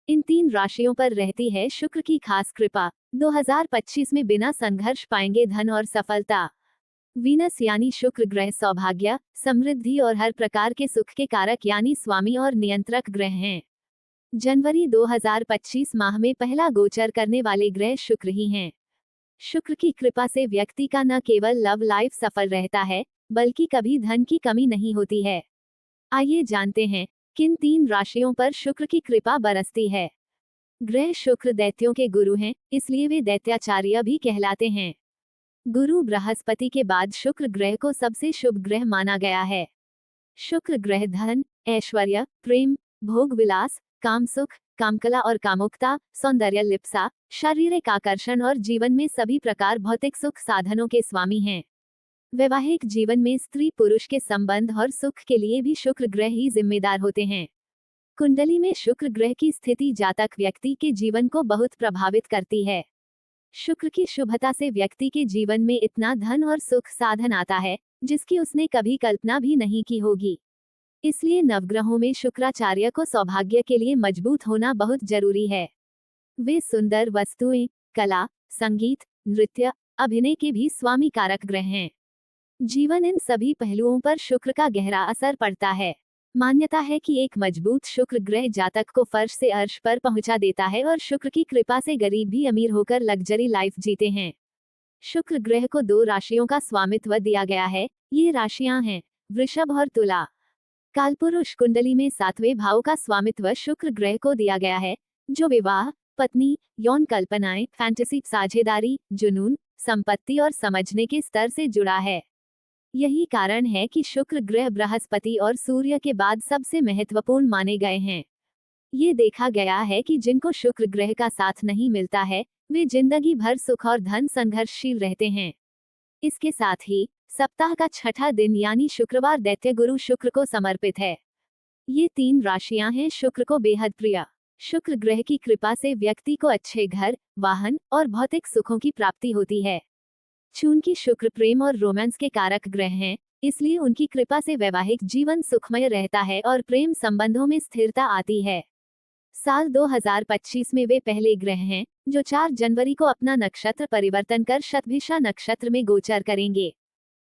इन 3 राशियों पर रहती है शुक्र की खास कृपा। 2025 में बिना संघर्ष पाएंगे धन और सफलता। वीनस यानी शुक्र ग्रह सौभाग्य, समृद्धि और हर प्रकार के सुख के कारक यानी स्वामी और नियंत्रक ग्रह हैं। जनवरी 2025 माह में पहला गोचर करने वाले ग्रह शुक्र ही हैं। शुक्र की कृपा से व्यक्ति का न केवल लव लाइफ सफल रहता है, बल्कि कभी धन की कमी नहीं होती है। आइए जानते हैं किन 3 राशियों पर शुक्र की कृपा बरसती है। ग्रह शुक्र दैत्यों के गुरु हैं, इसलिए वे दैत्याचार्य भी कहलाते हैं। गुरु बृहस्पति के बाद शुक्र ग्रह को सबसे शुभ ग्रह माना गया है। शुक्र ग्रह धन, ऐश्वर्य, प्रेम, भोग विलास, काम सुख, कामकला और कामुकता, सौंदर्य लिप्सा, शारीरिक आकर्षण और जीवन में सभी प्रकार भौतिक सुख साधनों के स्वामी हैं। वैवाहिक जीवन में स्त्री पुरुष के संबंध और सुख के लिए भी शुक्र ग्रह ही जिम्मेदार होते हैं। कुंडली में शुक्र ग्रह की स्थिति जातक व्यक्ति के जीवन को बहुत प्रभावित करती है। शुक्र की शुभता से व्यक्ति के जीवन में इतना धन और सुख साधन आता है जिसकी उसने कभी कल्पना भी नहीं की होगी। इसलिए नवग्रहों में शुक्राचार्य को सौभाग्य के लिए मजबूत होना बहुत जरूरी है। वे सुंदर वस्तुएं, कला, संगीत, नृत्य, अभिनय के भी स्वामी कारक ग्रह हैं। जीवन इन सभी पहलुओं पर शुक्र का गहरा असर पड़ता है। मान्यता है कि एक मजबूत शुक्र ग्रह जातक को फर्श से अर्श पर पहुंचा देता है और शुक्र की कृपा से गरीब भी अमीर होकर लग्जरी लाइफ जीते हैं। शुक्र ग्रह को 2 राशियों का स्वामित्व दिया गया है। ये राशियां हैं वृषभ और तुला। कालपुरुष कुंडली में 7वें भाव का स्वामित्व शुक्र ग्रह को दिया गया है, जो विवाह, पत्नी, यौन कल्पनाएं, फैंटेसी, साझेदारी, जुनून, संपत्ति और समझने के स्तर से जुड़ा है। यही कारण है कि शुक्र ग्रह बृहस्पति और सूर्य के बाद सबसे महत्वपूर्ण माने गए हैं। ये देखा गया है कि जिनको शुक्र ग्रह का साथ नहीं मिलता है, वे जिंदगी भर सुख और धन संघर्षशील रहते हैं। इसके साथ ही सप्ताह का 6ठा दिन यानी शुक्रवार दैत्य गुरु शुक्र को समर्पित है। ये 3 राशियां हैं शुक्र को बेहद प्रिय। शुक्र ग्रह की कृपा से व्यक्ति को अच्छे घर, वाहन और भौतिक सुखों की प्राप्ति होती है। चूंकि शुक्र प्रेम और रोमांस के कारक ग्रह हैं, इसलिए उनकी कृपा से वैवाहिक जीवन सुखमय रहता है और प्रेम संबंधों में स्थिरता आती है। साल 2025 में वे पहले ग्रह हैं जो 4 जनवरी को अपना नक्षत्र परिवर्तन कर शतभिषा नक्षत्र में गोचर करेंगे।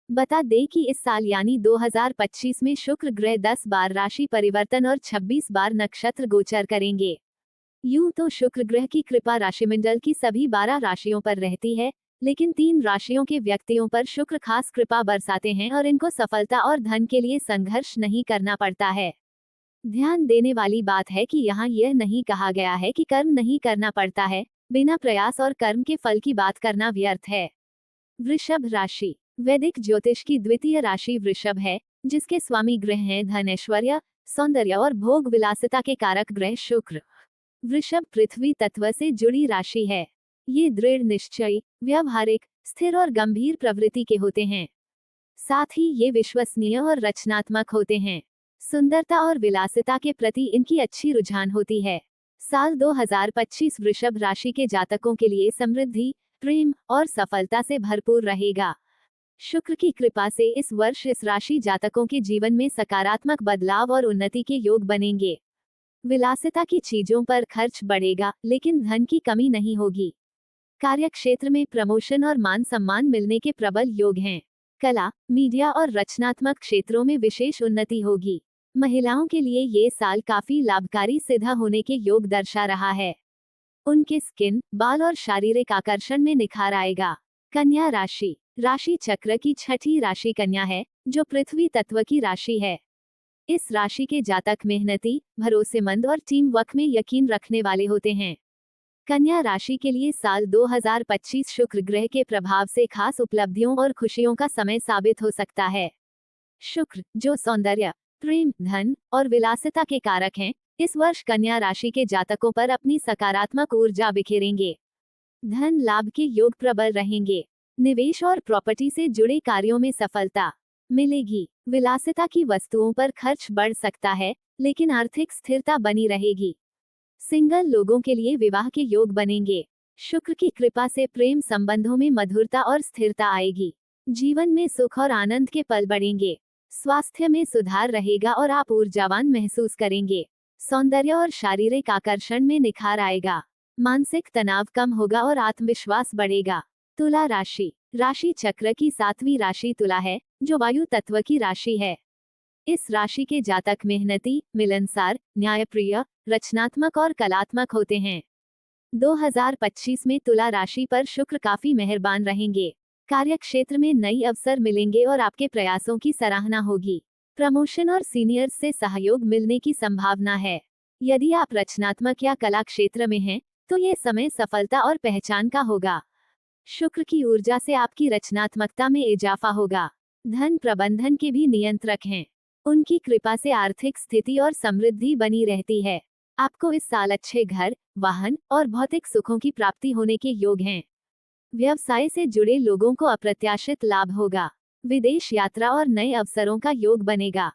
बता दें कि इस साल यानी 2025 में शुक्र ग्रह 10 बार राशि परिवर्तन और 26 बार नक्षत्र गोचर करेंगे। यूं तो शुक्र ग्रह की कृपा राशिमंडल की सभी 12 राशियों पर रहती है, लेकिन 3 राशियों के व्यक्तियों पर शुक्र खास कृपा बरसाते हैं और इनको सफलता और धन के लिए संघर्ष नहीं करना पड़ता है। ध्यान देने वाली बात है कि यहाँ यह नहीं कहा गया है कि कर्म नहीं करना पड़ता है, बिना प्रयास और कर्म के फल की बात करना व्यर्थ है। वृषभ राशि वैदिक ज्योतिष की द्वितीय राशि वृषभ है, जिसके स्वामी ग्रह हैं धन, ऐश्वर्य, सौंदर्य और भोग विलासिता के कारक ग्रह शुक्र। वृषभ पृथ्वी तत्व से जुड़ी राशि है। ये दृढ़ निश्चयी, व्यावहारिक, स्थिर और गंभीर प्रवृत्ति के होते हैं। साथ ही ये विश्वसनीय और रचनात्मक होते हैं। सुंदरता और विलासिता के प्रति इनकी अच्छी रुझान होती है। साल 2025 वृषभ राशि के जातकों के लिए समृद्धि, प्रेम और सफलता से भरपूर रहेगा। शुक्र की कृपा से इस वर्ष इस राशि जातकों के जीवन में सकारात्मक बदलाव और उन्नति के योग बनेंगे। विलासिता की चीजों पर खर्च बढ़ेगा, लेकिन धन की कमी नहीं होगी। कार्यक्षेत्र में प्रमोशन और मान सम्मान मिलने के प्रबल योग हैं। कला, मीडिया और रचनात्मक क्षेत्रों में विशेष उन्नति होगी। महिलाओं के लिए ये साल काफी लाभकारी सिद्ध होने के योग दर्शा रहा है। उनके स्किन, बाल और शारीरिक आकर्षण में निखार आएगा। कन्या राशि राशि चक्र की 6ठी राशि कन्या है, जो पृथ्वी तत्व की राशि है। इस राशि के जातक मेहनती, भरोसेमंद और टीम वर्क में यकीन रखने वाले होते हैं। कन्या राशि के लिए साल 2025 शुक्र ग्रह के प्रभाव से खास उपलब्धियों और खुशियों का समय साबित हो सकता है। शुक्र, जो सौंदर्य, प्रेम, धन और विलासिता के कारक हैं, इस वर्ष कन्या राशि के जातकों पर अपनी सकारात्मक ऊर्जा बिखेरेंगे। धन लाभ के योग प्रबल रहेंगे। निवेश और प्रॉपर्टी से जुड़े कार्यों में सफलता मिलेगी। विलासिता की वस्तुओं पर खर्च बढ़ सकता है, लेकिन आर्थिक स्थिरता बनी रहेगी। सिंगल लोगों के लिए विवाह के योग बनेंगे। शुक्र की कृपा से प्रेम संबंधों में मधुरता और स्थिरता आएगी। जीवन में सुख और आनंद के पल बढ़ेंगे। स्वास्थ्य में सुधार रहेगा और आप ऊर्जावान महसूस करेंगे। सौंदर्य और शारीरिक आकर्षण में निखार आएगा। मानसिक तनाव कम होगा और आत्मविश्वास बढ़ेगा। तुला राशि। राशि चक्र की 7वीं राशि तुला है, जो वायु तत्व की राशि है। इस राशि के जातक मेहनती, मिलनसार, न्यायप्रिय, रचनात्मक और कलात्मक होते हैं। 2025 में तुला राशि पर शुक्र काफी मेहरबान रहेंगे। कार्यक्षेत्र में नई अवसर मिलेंगे और आपके प्रयासों की सराहना होगी। प्रमोशन और सीनियर्स से सहयोग मिलने की संभावना है। यदि आप रचनात्मक या कला क्षेत्र में हैं, तो ये समय सफलता और पहचान का होगा। शुक्र की ऊर्जा से आपकी रचनात्मकता में इजाफा होगा। धन प्रबंधन के भी नियंत्रक हैं। उनकी कृपा से आर्थिक स्थिति और समृद्धि बनी रहती है। आपको इस साल अच्छे घर, वाहन और भौतिक सुखों की प्राप्ति होने के योग हैं। व्यवसाय से जुड़े लोगों को अप्रत्याशित लाभ होगा। विदेश यात्रा और नए अवसरों का योग बनेगा।